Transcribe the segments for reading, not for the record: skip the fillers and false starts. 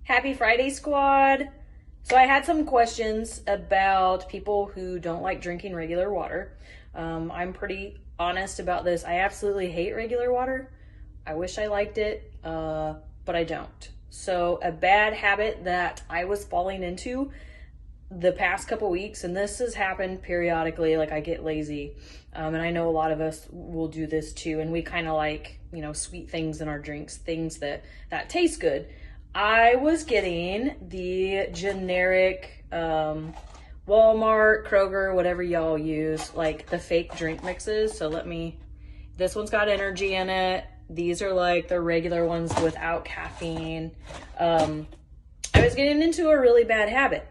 Happy Friday, squad. So I had some questions about people who don't like drinking regular water. I'm pretty honest about this. I absolutely hate regular water. I wish I liked it, but I don't. So a bad habit that I was falling into the past couple weeks, and this has happened periodically, like I get lazy, and I know a lot of us will do this too, and we kind of like, sweet things in our drinks, things that taste good. I was getting the generic Walmart, Kroger, whatever y'all use, like the fake drink mixes. So this one's got energy in it. These are like the regular ones without caffeine. I was getting into a really bad habit.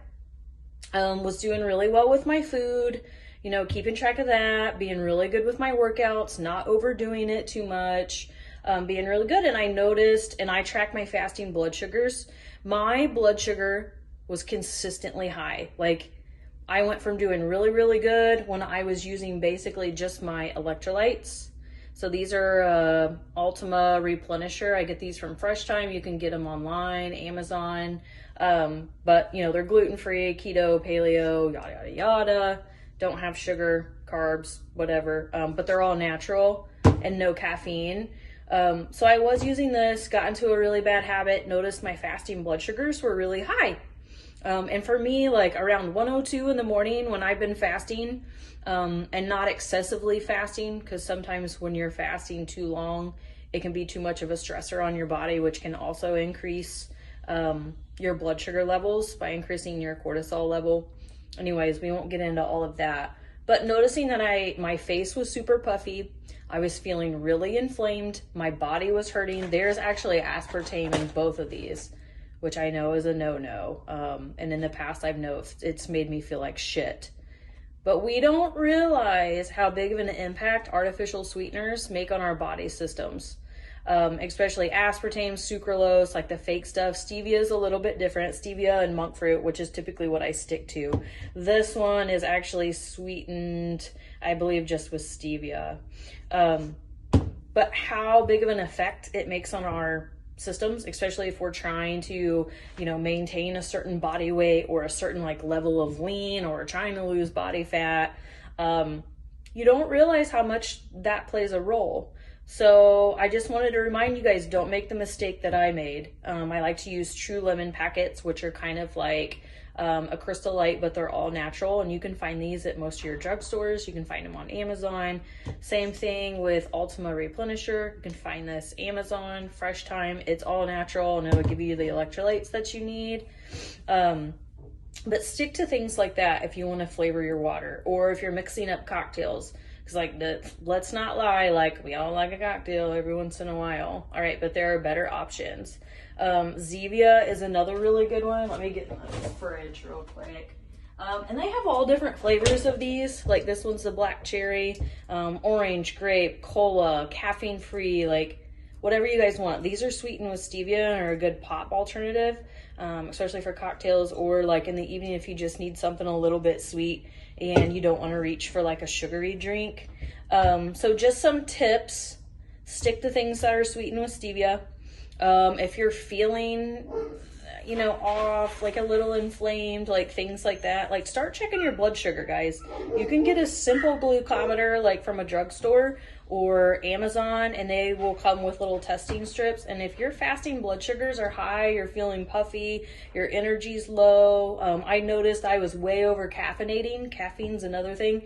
Was doing really well with my food, keeping track of that, being really good with my workouts, not overdoing it too much, being really good. And I noticed, and I track my fasting blood sugars, my blood sugar was consistently high. Like I went from doing really, really good when I was using basically just my electrolytes. So these are Ultima replenisher. I get these from Fresh Time. You can get them online, Amazon. But they're gluten-free, keto, paleo, yada, yada, yada. Don't have sugar, carbs, whatever. But they're all natural and no caffeine. So I was using this, got into a really bad habit, noticed my fasting blood sugars were really high. And for me, like around 102 in the morning when I've been fasting, and not excessively fasting, because sometimes when you're fasting too long, it can be too much of a stressor on your body, which can also increase your blood sugar levels by increasing your cortisol level. Anyways, we won't get into all of that. But noticing that my face was super puffy, I was feeling really inflamed, my body was hurting. There's actually aspartame in both of these, which I know is a no-no. And in the past, I've noticed it's made me feel like shit. But we don't realize how big of an impact artificial sweeteners make on our body systems. Especially aspartame, sucralose, like the fake stuff. Stevia is a little bit different. Stevia and monk fruit, which is typically what I stick to. This one is actually sweetened, I believe, just with stevia. But how big of an effect it makes on our systems, especially if we're trying to, maintain a certain body weight or a certain like level of lean, or trying to lose body fat. You don't realize how much that plays a role. So I just wanted to remind you guys, don't make the mistake that I made. I like to use True Lemon packets, which are kind of like a Crystal Light, but they're all natural. And you can find these at most of your drugstores. You can find them on Amazon. Same thing with Ultima Replenisher. You can find this Amazon, Fresh Time. It's all natural and it'll give you the electrolytes that you need. But stick to things like that if you want to flavor your water, or if you're mixing up cocktails. Because let's not lie, like we all like a cocktail every once in a while. All right, but there are better options. Zevia is another really good one. Let me get in the fridge real quick. And they have all different flavors of these. Like this one's the black cherry, orange, grape, cola, caffeine free, like whatever you guys want. These are sweetened with stevia and are a good pop alternative, especially for cocktails, or like in the evening if you just need something a little bit sweet and you don't want to reach for like a sugary drink. So just some tips: stick to things that are sweetened with stevia. If you're feeling, off, like a little inflamed, like things like that, like start checking your blood sugar, guys. You can get a simple glucometer like from a drugstore or Amazon, and they will come with little testing strips. And if your fasting blood sugars are high, you're feeling puffy, your energy's low, I noticed I was way over caffeinating. Caffeine's another thing.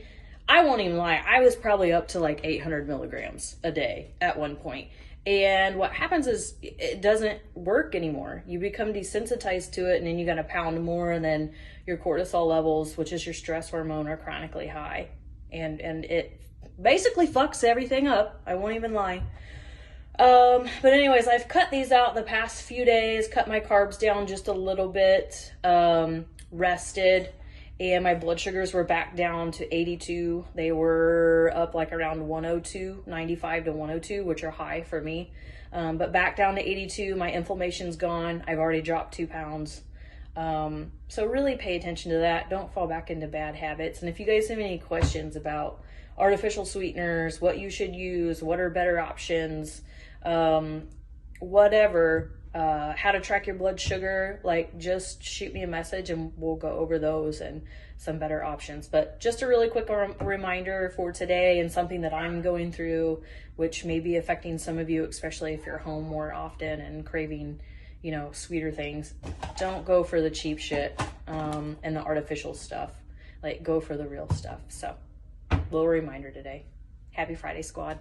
I won't even lie, I was probably up to like 800 milligrams a day at one point. And what happens is it doesn't work anymore. You become desensitized to it, and then you got to pound more, and then your cortisol levels, which is your stress hormone, are chronically high. And it basically fucks everything up. I won't even lie. But anyways, I've cut these out the past few days, cut my carbs down just a little bit, rested, and my blood sugars were back down to 82. They were up like around 102, 95 to 102, which are high for me. But back down to 82, my inflammation's gone. I've already dropped 2 pounds. So really pay attention to that. Don't fall back into bad habits. And if you guys have any questions about artificial sweeteners, what you should use, what are better options, whatever, how to track your blood sugar, like just shoot me a message and we'll go over those and some better options. But just a really quick reminder for today, and something that I'm going through, which may be affecting some of you, especially if you're home more often and craving, you know, sweeter things. Don't go for the cheap shit and the artificial stuff. Like, go for the real stuff. So, little reminder today. Happy Friday, squad.